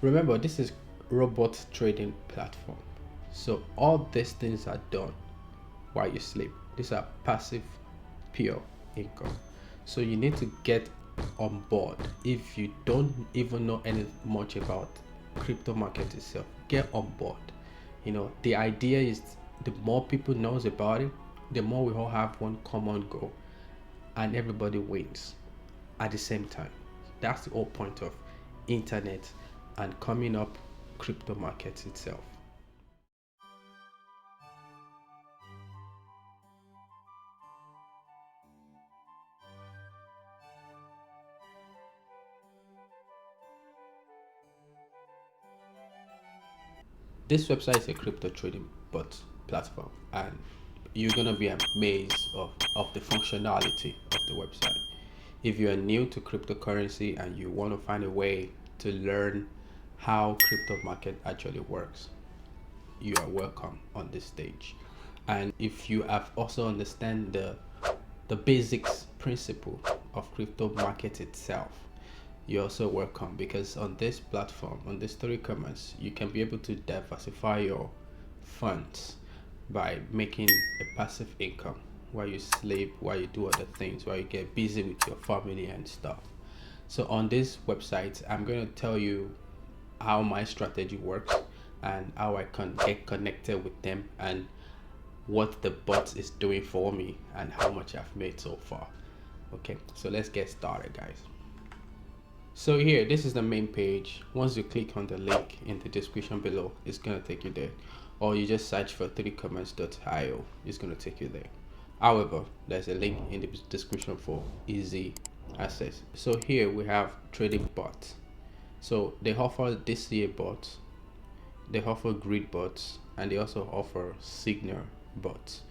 Remember, this is robot trading platform, so all these things are done while you sleep. These are passive pure income. So you need to get on board. If you don't even know any much about crypto market itself, get on board. The idea is the more people knows about it, the more we all have one common goal, and everybody wins at the same time. That's the whole point of internet and coming up crypto market itself. This website is a crypto trading bot platform, and you're gonna be amazed of the functionality of the website. If you are new to cryptocurrency and you want to find a way to learn how crypto market actually works, you are welcome on this stage. And if you have also understand the basics principle of crypto market itself, you're also welcome, because on this platform, on this 3Commas, you can be able to diversify your funds by making a passive income while you sleep, while you do other things, while you get busy with your family and stuff. So on this website, I'm going to tell you how my strategy works and how I can get connected with them, and what the bot is doing for me and how much I've made so far. Okay, so let's get started, guys. So here, this is the main page. Once you click on the link in the description below, it's gonna take you there, or you just search for 3commas.io, it's gonna take you there. However, there's a link in the description for easy access. So here we have trading bots. So they offer DCA bots, they offer grid bots, and they also offer signal bots.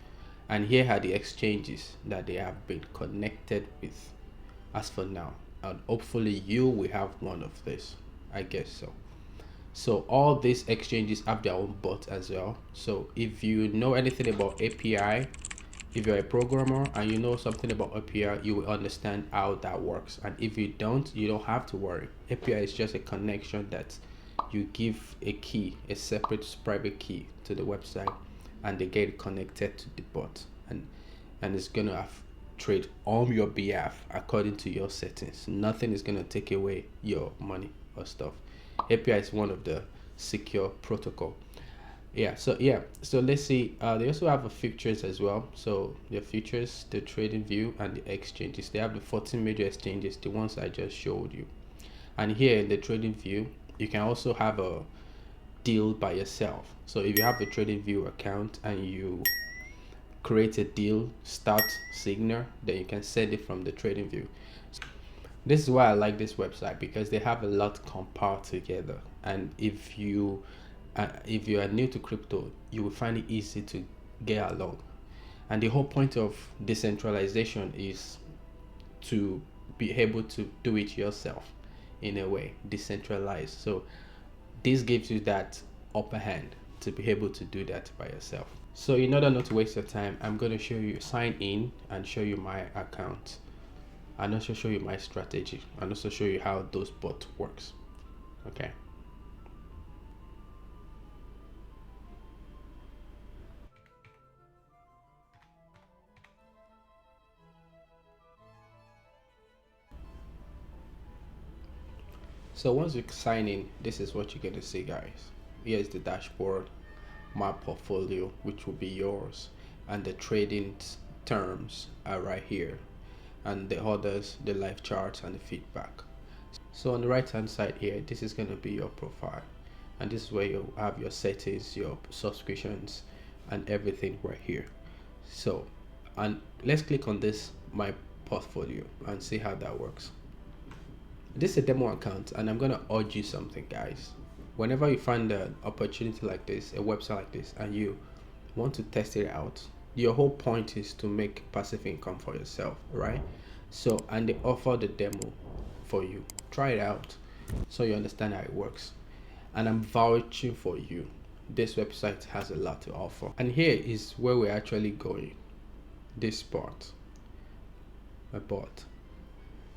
And here are the exchanges that they have been connected with as for now, and hopefully you will have one of this, I guess so. So all these exchanges have their own bot as well. So if you know anything about API, if you're a programmer and you know something about API, you will understand how that works. And if you don't, you don't have to worry. API is just a connection that you give a key, a separate private key to the website, and they get connected to the bot, and it's gonna have trade on your behalf according to your settings. Nothing is gonna take away your money or stuff. API is one of the secure protocol. So let's see. They also have a features as well. So the features, the trading view, and the exchanges. They have the 14 major exchanges, the ones I just showed you. And here in the trading view, you can also have a deal by yourself. So if you have a trading view account and you create a deal, start signal, then you can send it from the trading view. This is why I like this website, because they have a lot compiled together. And if you are new to crypto, you will find it easy to get along. And the whole point of decentralization is to be able to do it yourself in a way, decentralized. So this gives you that upper hand to be able to do that by yourself. So in order not to waste your time, I'm going to show you sign in and show you my account, and also show you my strategy, and also show you how those bot works. Okay. So once you sign in, this is what you're going to see, guys. Here's the dashboard, my portfolio, which will be yours, and the trading terms are right here, and the orders, the live charts, and the feedback. So on the right hand side here, this is going to be your profile, and this is where you have your settings, your subscriptions, and everything right here. So, and let's click on this my portfolio and see how that works. This is a demo account, and I'm gonna urge you something, guys. Whenever you find an opportunity like this, a website like this, and you want to test it out, your whole point is to make passive income for yourself, right? So, and they offer the demo for you. Try it out so you understand how it works. And I'm vouching for you. This website has a lot to offer. And here is where we're actually going. This part, a bot.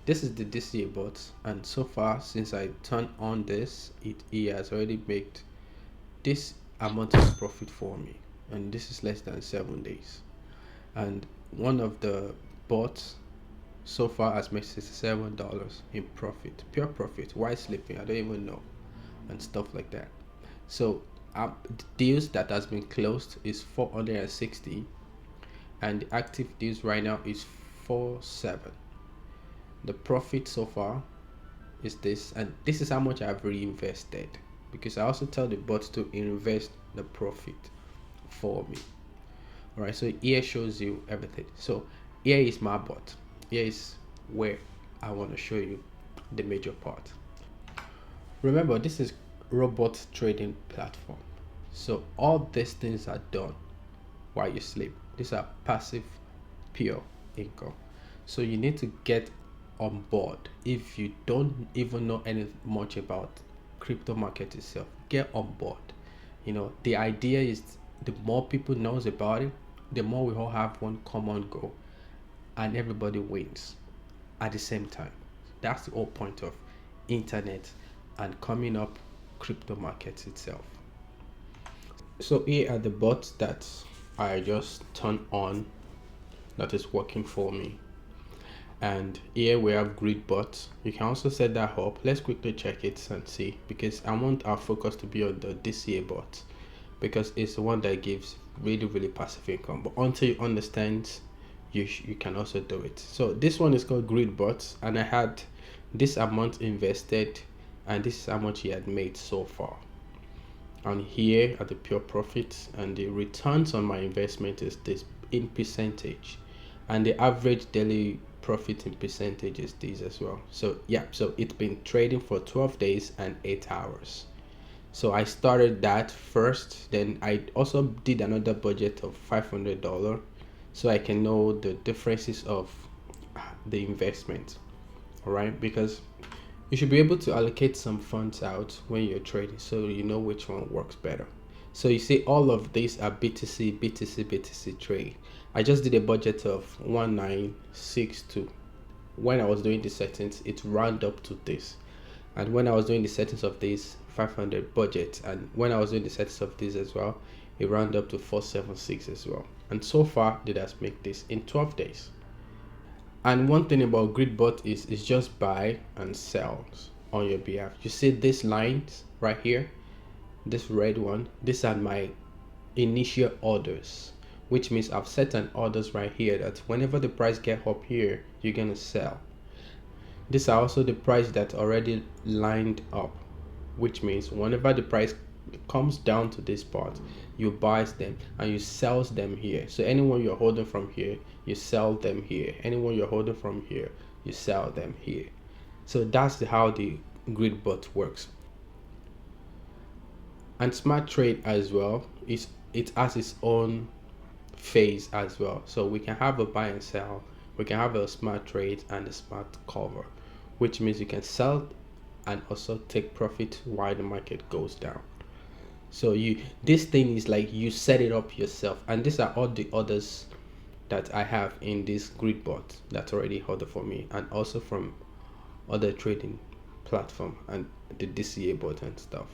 This is the DCA bot, and so far since I turned on this, it has already made this amount of profit for me, and this is less than 7 days. And one of the bots so far has made $67 in profit, pure profit, while sleeping. I don't even know, and stuff like that. So the deals that has been closed is 460, and the active deals right now is 47. The profit so far is this, and this is how much I've reinvested, because I also tell the bot to invest the profit for me. All right, so here shows you everything. So here is my bot. Here is where I want to show you the major part. Remember, this is robot trading platform, so all these things are done while you sleep. These are passive pure income. So you need to get on board. If you don't even know anything much about crypto market itself, get on board. You know, the idea is the more people knows about it, the more we all have one common goal, and everybody wins at the same time. That's the whole point of internet and coming up crypto markets itself. So here are the bots that I just turned on that is working for me. And here we have grid bots. You can also set that up. Let's quickly check it and see, because I want our focus to be on the DCA bot, because it's the one that gives really passive income. But until you understand, you can also do it. So this one is called grid bots, and I had this amount invested, and this is how much he had made so far. And here are the pure profits, and the returns on my investment is this in percentage, and the average daily profit in percentage is this as well. So yeah, so it's been trading for 12 days and 8 hours. So I started that first, then I also did another budget of $500 so I can know the differences of the investment. All right, because you should be able to allocate some funds out when you're trading, so you know which one works better. So you see, all of these are BTC trade. I just did a budget of 1962. When I was doing the settings, it rounded up to this, and when I was doing the settings of this 500 budget, and when I was doing the settings of this as well, it rounded up to 476 as well. And so far it has made this in 12 days. And one thing about GridBot is it's just buy and sells on your behalf. You see these lines right here, this red one, these are my initial orders, which means I've set an orders right here that whenever the price get up here, you're gonna sell. These are also the price that already lined up, which means whenever the price comes down to this part, you buys them and you sells them here. So anyone you're holding from here, you sell them here. Anyone you're holding from here, you sell them here. So that's how the grid bot works. And SmartTrade as well, it has its own phase as well. So we can have a buy and sell, we can have a SmartTrade and a smart cover, which means you can sell and also take profit while the market goes down. So this thing is like you set it up yourself, and these are all the others that I have in this grid bot that's already ordered for me, and also from other trading platform and the DCA bot and stuff.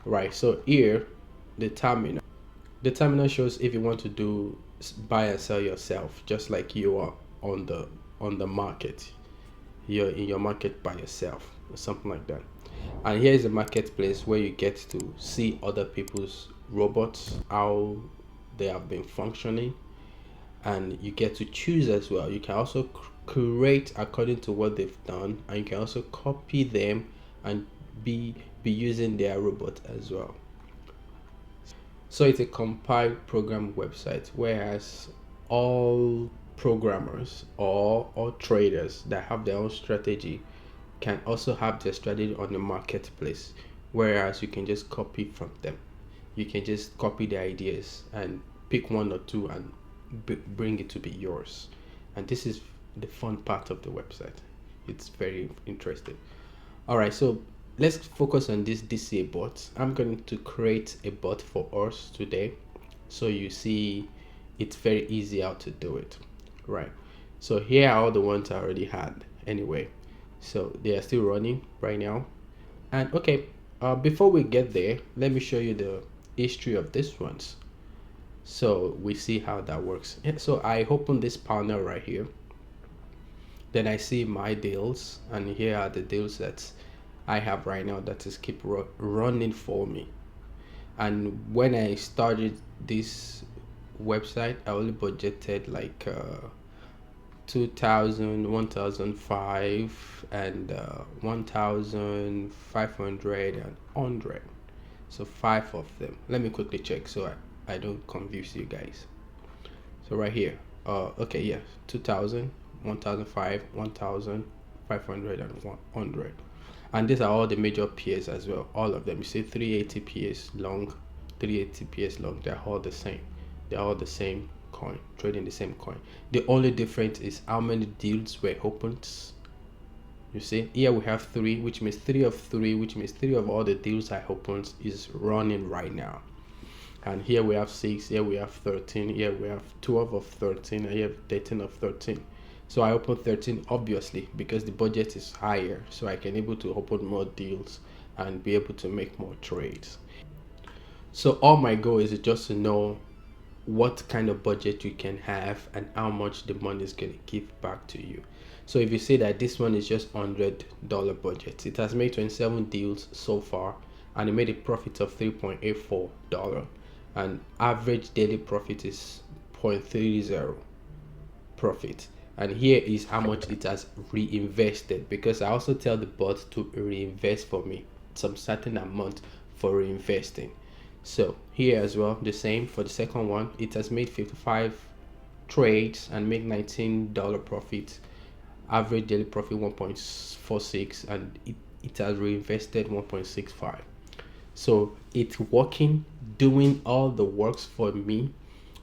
Right, so here the terminal shows if you want to do buy and sell yourself, just like you are on the market. You're in your market by yourself or something like that. And here is a marketplace where you get to see other people's robots, how they have been functioning, and you get to choose as well. You can also create according to what they've done, and you can also copy them and be using their robot as well. So it's a compiled program website, whereas all programmers or traders that have their own strategy can also have their strategy on the marketplace, whereas you can just copy from them. You can just copy the ideas and pick one or two and bring it to be yours. And this is the fun part of the website. It's very interesting. All right, so let's focus on this DCA bot. I'm going to create a bot for us today, so you see it's very easy how to do it. Right, so here are all the ones I already had, anyway. So they are still running right now. And okay, before we get there, let me show you the history of these ones, so we see how that works. So I open this panel right here, then I see my deals, and here are the deals that I have right now that is keep running for me. And when I started this website, I only budgeted like 2000, 1005, and 1500 and 100. So 5 of them. Let me quickly check so I don't confuse you guys. So right here, okay, yeah, 2000, 1005, 1500 and 100. And these are all the major pairs as well, all of them. You see 380 pairs long, 380 pairs long, they're all the same. They're all the same coin, trading the same coin. The only difference is how many deals were opened. You see here we have 3, which means 3 of 3, which means 3 of all the deals I opened is running right now. And here we have 6, here we have 13, here we have 12 of 13, and here 13 of 13. So I opened 13 obviously because the budget is higher, so I can able to open more deals and be able to make more trades. So all my goal is just to know what kind of budget you can have and how much the money is going to give back to you. So if you say that this one is just $100 budget, it has made 27 deals so far and it made a profit of $3.84, and average daily profit is 0.30 profit. And here is how much it has reinvested, because I also tell the bot to reinvest for me some certain amount for reinvesting. So here as well, the same for the second one, it has made 55 trades and made $19 profit, average daily profit 1.46, and it has reinvested 1.65. So it's working, doing all the works for me,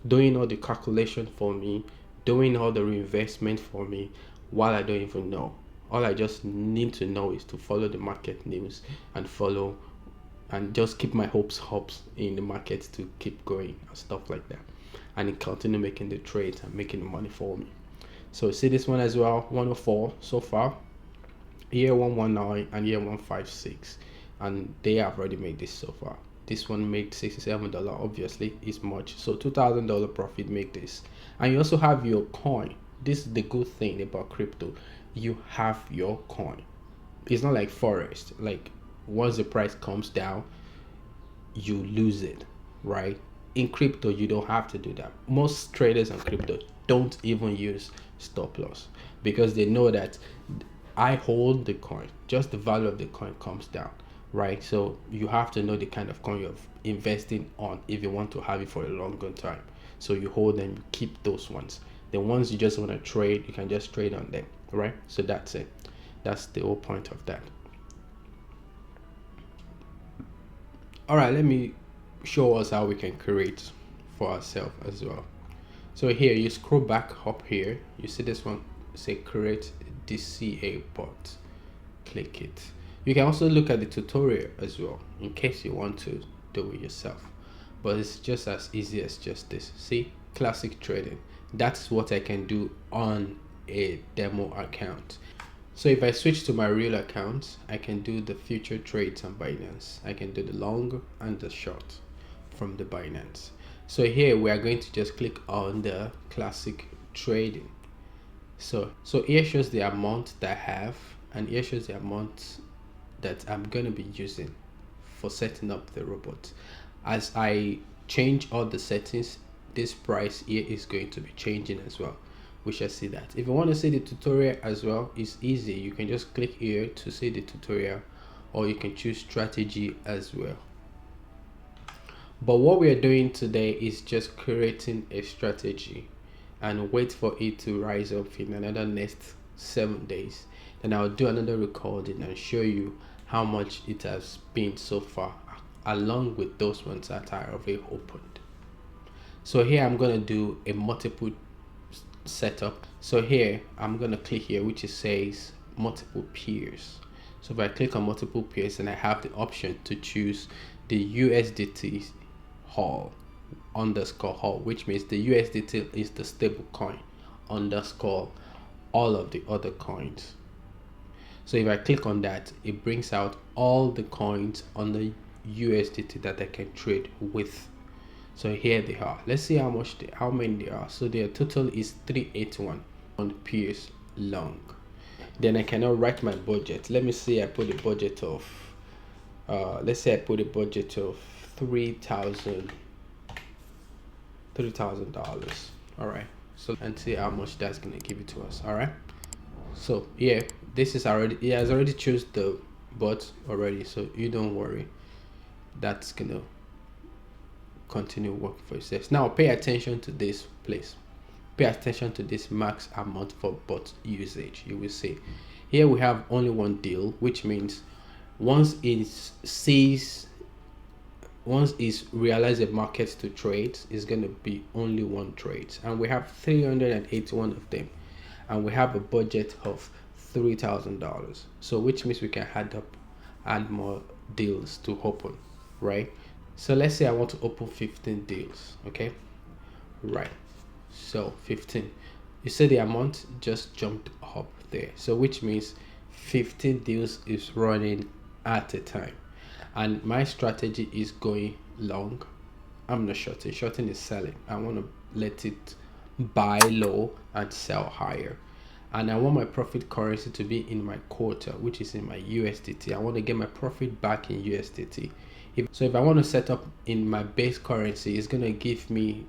doing all the calculation for me, doing all the reinvestment for me, while I don't even know. All I just need to know is to follow the market news and follow and just keep my hopes in the market to keep going and stuff like that, and it continue making the trades and making the money for me. So see this one as well, 104 so far, here 119, and here 156, and they have already made this so far. This one made $67, obviously it's much, so $2,000 profit make this. And you also have your coin. This is the good thing about crypto, you have your coin. It's not like forest, like once the price comes down you lose it, right? In crypto you don't have to do that. Most traders on crypto don't even use stop loss because they know that I hold the coin, just the value of the coin comes down, right? So you have to know the kind of coin you're investing on if you want to have it for a longer time. So you hold them, you keep those ones. The ones you just want to trade, you can just trade on them, right? So that's it. That's the whole point of that. All right, let me show us how we can create for ourselves as well. So here you scroll back up here, you see this one say create DCA bot, click it. You can also look at the tutorial as well in case you want to do it yourself, but it's just as easy as just this. See, classic trading, that's what I can do on a demo account. So if I switch to my real account, I can do the future trades on Binance. I can do the long and the short from the Binance. So here we are going to just click on the classic trading. So here shows the amount that I have, and here shows the amount that I'm going to be using for setting up the robot. As I change all the settings, this price here is going to be changing as well. We shall see that. If you want to see the tutorial as well, it's easy. You can just click here to see the tutorial, or you can choose strategy as well. But what we are doing today is just creating a strategy and wait for it to rise up in another next 7 days. Then I'll do another recording and show you how much it has been so far, along with those ones that are already opened. So here I'm going to do a multiple setup. So here I'm going to click here which it says multiple pairs. So if I click on multiple pairs, and I have the option to choose the USDT HODL underscore HODL, which means the USDT is the stable coin underscore all of the other coins. So if I click on that, it brings out all the coins on the USDT that I can trade with. So here they are. Let's see how many there are. So their total is 381 on pairs long. Then I cannot write my budget. Let me see. I put a budget of let's say I put a budget of $3,000. All right. So and see how much that's gonna give it to us. All right. So yeah, this is already, it has already choose the bot already, so you don't worry, that's gonna continue working for yourself. Now pay attention to this place, pay attention to this max amount for bot usage. You will see here we have only one deal, which means once it's realized a market to trade, is going to be only one trade, and we have 381 of them, and we have a budget of $3,000. So which means we can add more deals to open, right? So let's say I want to open 15 deals. Okay, right, so 15, you see the amount just jumped up there, so which means 15 deals is running at a time, and my strategy is going long. I'm not shorting. Shorting is selling. I want to let it buy low and sell higher, and I want my profit currency to be in my quota, which is in my USDT. I want to get my profit back in USDT. If I want to set up in my base currency, it's going to give me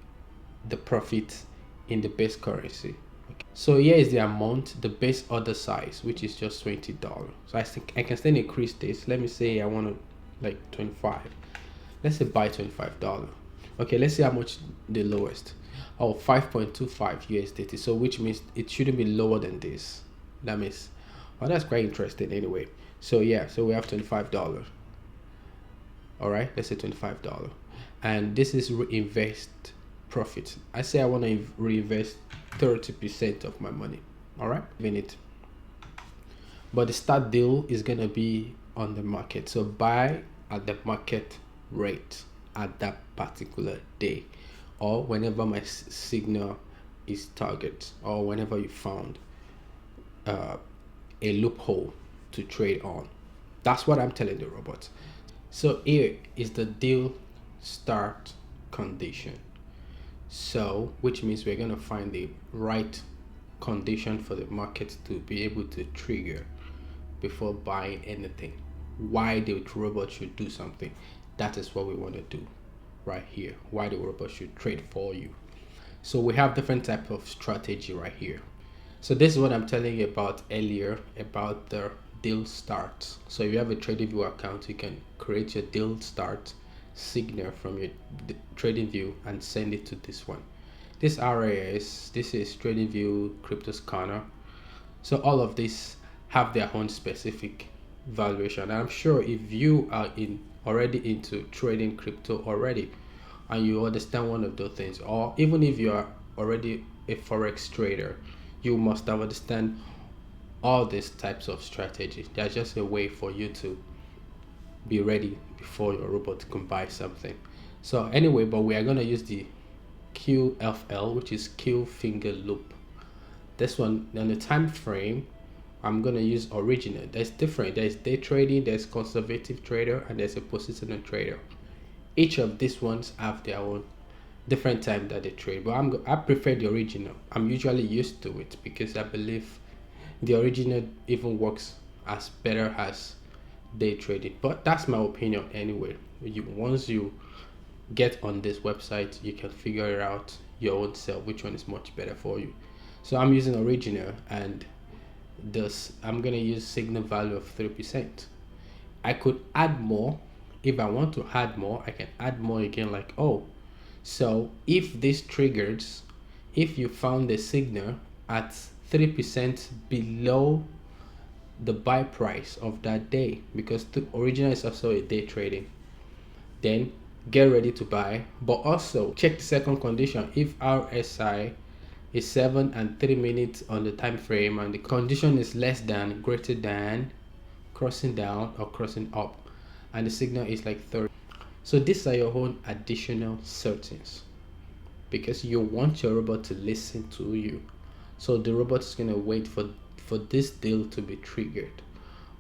the profit in the base currency. Okay. So here is the amount, the base order size, which is just $20. So I think I can still increase this. Let me say I want to like 25. Let's say buy $25. Okay, let's see how much the lowest. Oh, 5.25 USDT. So which means it shouldn't be lower than this. That means, well, that's quite interesting anyway. So yeah, so we have $25. All right, let's say $25, and this is reinvest profit. I say I want to reinvest 30% of my money. All right, in it, but the start deal is gonna be on the market, so buy at the market rate at that particular day, or whenever my signal is target, or whenever you found a loophole to trade on. That's what I'm telling the robot. So here is the deal start condition. So which means we're going to find the right condition for the market to be able to trigger before buying anything. Why the robot should do something. That is what we want to do right here. Why the robot should trade for you. So we have different type of strategy right here. So this is what I'm telling you about earlier about the deal start. So if you have a TradingView account, you can create your deal start signal from your TradingView and send it to this one. This RAS, this is TradingView Crypto Scanner. So all of these have their own specific valuation. And I'm sure if you are already into trading crypto already, and you understand one of those things, or even if you are already a forex trader, you must have understand all these types of strategies. They're just a way for you to be ready before your robot can buy something. So anyway, but we are going to use the QFL, which is Q finger loop. This one, on the time frame, I'm going to use original. There's different. There's day trading, there's conservative trader, and there's a positional trader. Each of these ones have their own different time that they trade, but I prefer the original. I'm usually used to it because I believe the original even works as better as day trading, but that's my opinion anyway. Once you get on this website, you can figure it out your own self which one is much better for you. So I'm using original, and this I'm gonna use signal value of 3%. I could add more. If I want to add more, I can add more again, like, oh, so if this triggers, if you found the signal at 3% below the buy price of that day, because the original is also a day trading, then get ready to buy. But also check the second condition. If RSI is 7 and 3 minutes on the time frame, and the condition is less than, greater than, crossing down or crossing up, and the signal is like 30. So these are your own additional settings, because you want your robot to listen to you. So the robot is going to wait for this deal to be triggered.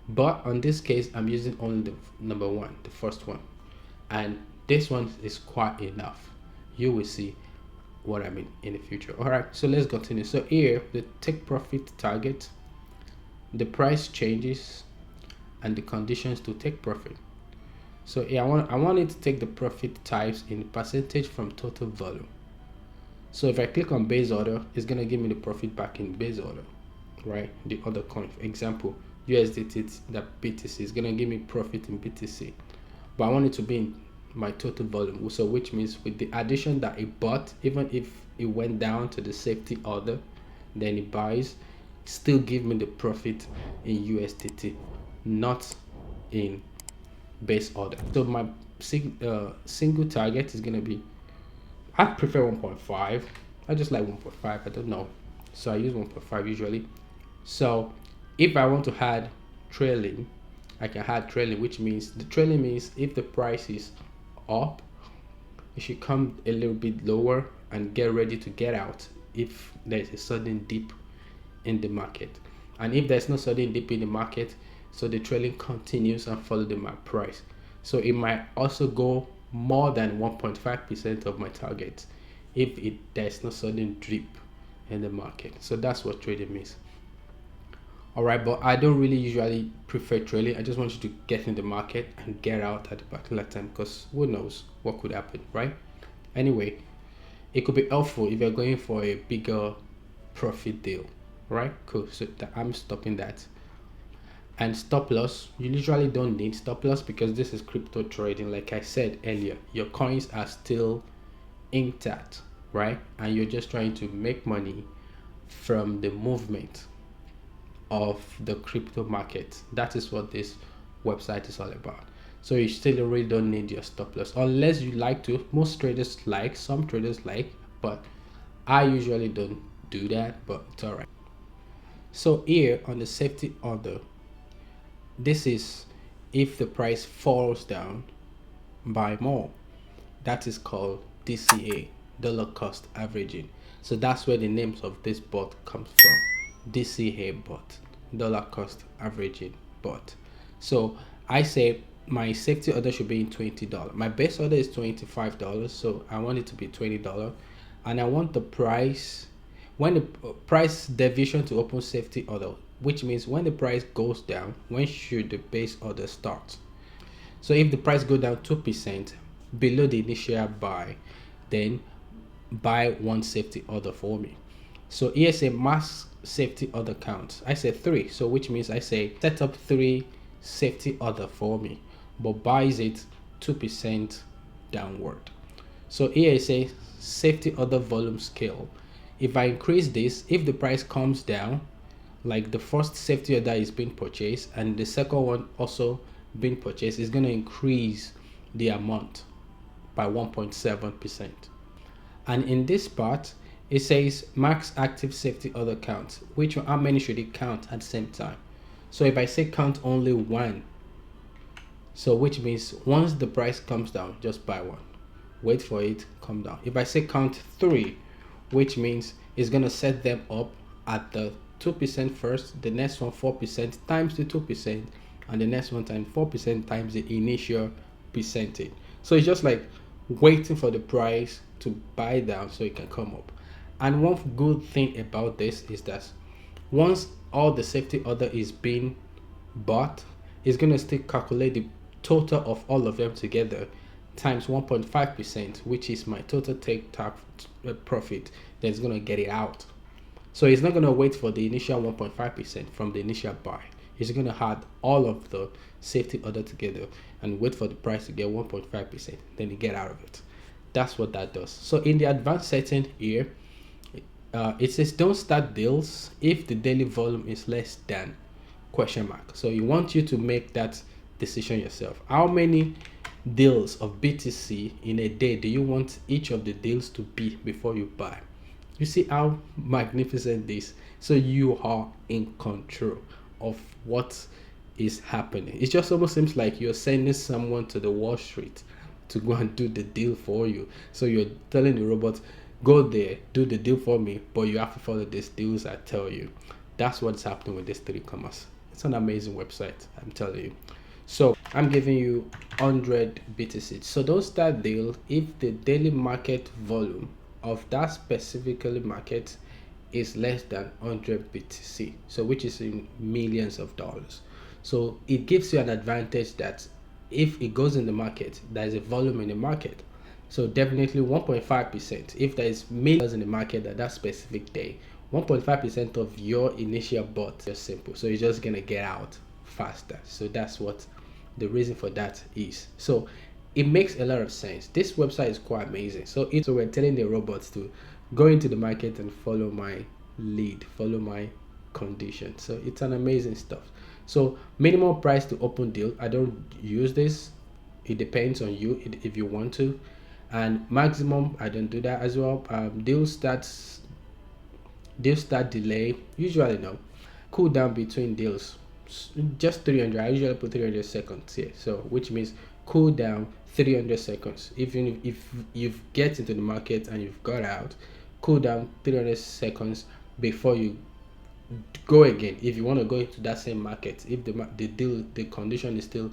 But on this case, I'm using only the number one, the first one, and this one is quite enough. You will see what I mean in the future. All right, so let's continue. So here, the take profit target, the price changes, and the conditions to take profit. So here, I want it to take the profit types in percentage from total volume. So if I click on base order, it's gonna give me the profit back in base order, right? The other coin, for example, USDT, that BTC is gonna give me profit in BTC, but I want it to be in my total volume. So which means with the addition that it bought, even if it went down to the safety order, then it buys, still give me the profit in USDT, not in base order. So my single target is gonna be, I prefer 1.5. I just like 1.5. I don't know, so I use 1.5 usually. So if I want to add trailing, I can add trailing, which means the trailing means if the price is up, it should come a little bit lower and get ready to get out if there's a sudden dip in the market. And if there's no sudden dip in the market, so the trailing continues and follow the market price. So it might also go more than 1.5% of my target if there's no sudden dip in the market. So that's what trading means. All right, but I don't really usually prefer trailing. I just want you to get in the market and get out at a particular time, because who knows what could happen, right? Anyway, it could be helpful if you're going for a bigger profit deal, right? Cool. So I'm stopping that. And stop loss, you usually don't need stop loss because this is crypto trading. Like I said earlier, your coins are still intact, right? And you're just trying to make money from the movement of the crypto market. That is what this website is all about. So you still really don't need your stop loss unless you like to. Most traders like, some traders like, but I usually don't do that, but it's all right. So here on the safety order, this is if the price falls down by more. That is called DCA, dollar cost averaging. So that's where the names of this bot comes from. DCA bot, dollar cost averaging bot. So I say my safety order should be in $20. My base order is $25, so I want it to be $20, and I want the price, when the price deviation to open safety order, which means when the price goes down, when should the base order start? So if the price go down 2% below the initial buy, then buy one safety order for me. So here's a max safety order count. I say 3, so which means I say set up 3 safety order for me, but buys it 2% downward. So here I say safety order volume scale. If I increase this, if the price comes down, like the first safety order is being purchased and the second one also being purchased, is going to increase the amount by 1.7%. And in this part, it says max active safety order count, which how many should it count at the same time. So if I say count only 1, so which means once the price comes down, just buy one, wait for it come down. If I say count 3, which means it's going to set them up at the 2% first, the next one 4% times the 2%, and the next one times 4% times the initial percentage. So it's just like waiting for the price to buy down so it can come up. And one good thing about this is that once all the safety order is being bought, it's going to still calculate the total of all of them together times 1.5%, which is my total take profit that's going to get it out. So it's not going to wait for the initial 1.5% from the initial buy. It's going to add all of the safety order together and wait for the price to get 1.5%, then you get out of it. That's what that does. So in the advanced setting here, it says don't start deals if the daily volume is less than ? So you want you to make that decision yourself. How many deals of BTC in a day do you want each of the deals to be before you buy? You see how magnificent this. So you are in control of what is happening. It just almost seems like you're sending someone to the Wall Street to go and do the deal for you. So you're telling the robot, go there, do the deal for me, but you have to follow these deals I tell you. That's what's happening with this 3Commas. It's an amazing website, I'm telling you. So I'm giving you 100 BTC. So don't start deal if the daily market volume of that specifically market is less than 100 BTC, so which is in millions of dollars. So it gives you an advantage that if it goes in the market, there is a volume in the market. So definitely 1.5%. If there is millions in the market at that specific day, 1.5% of your initial bot is simple. So you're just gonna get out faster. So that's what the reason for that is. So it makes a lot of sense. This website is quite amazing. So we're telling the robots to go into the market and follow my lead, follow my condition. So it's an amazing stuff. So minimum price to open deal, I don't use this. It depends on you if you want to. And maximum, I don't do that as well. Deal start delay, usually no. Cool down between deals, just 300. I usually put 300 seconds here, so which means cool down 300 seconds. Even if you've get into the market and you've got out, cool down 300 seconds before you go again. If you want to go into that same market, if the condition is still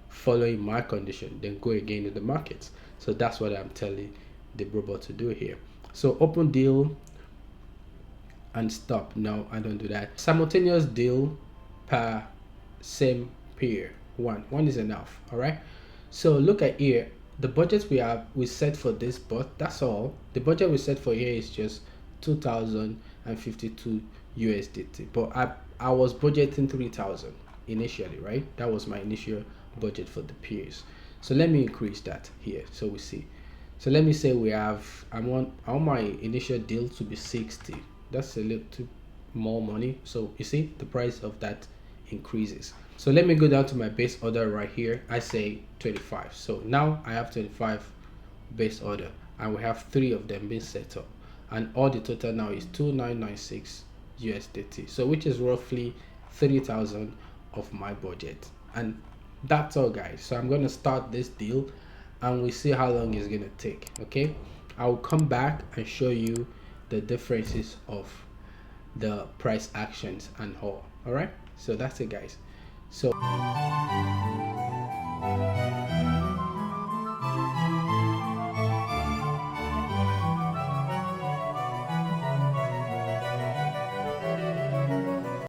following my condition, then go again in the market. So that's what I'm telling the robot to do here. So open deal and stop. No, I don't do that. Simultaneous deal per same pair. One is enough. All right. So look at here. The budget we set for this bot, that's all. The budget we set for here is just 2052 USDT. But I was budgeting 3000 initially, right? That was my initial budget for the pairs. So let me increase that here so we see. So let me say I want my initial deal to be 60. That's a little more money. So you see the price of that increases. So let me go down to my base order right here. I say 25. So now I have 25 base order and we have 3 of them being set up, and all the total now is 2996 USDT, so which is roughly 30,000 of my budget. And that's all, guys. So I'm going to start this deal and we see how long it's going to take. Okay, I'll come back and show you the differences of the price actions and all. All right, so that's it, guys. So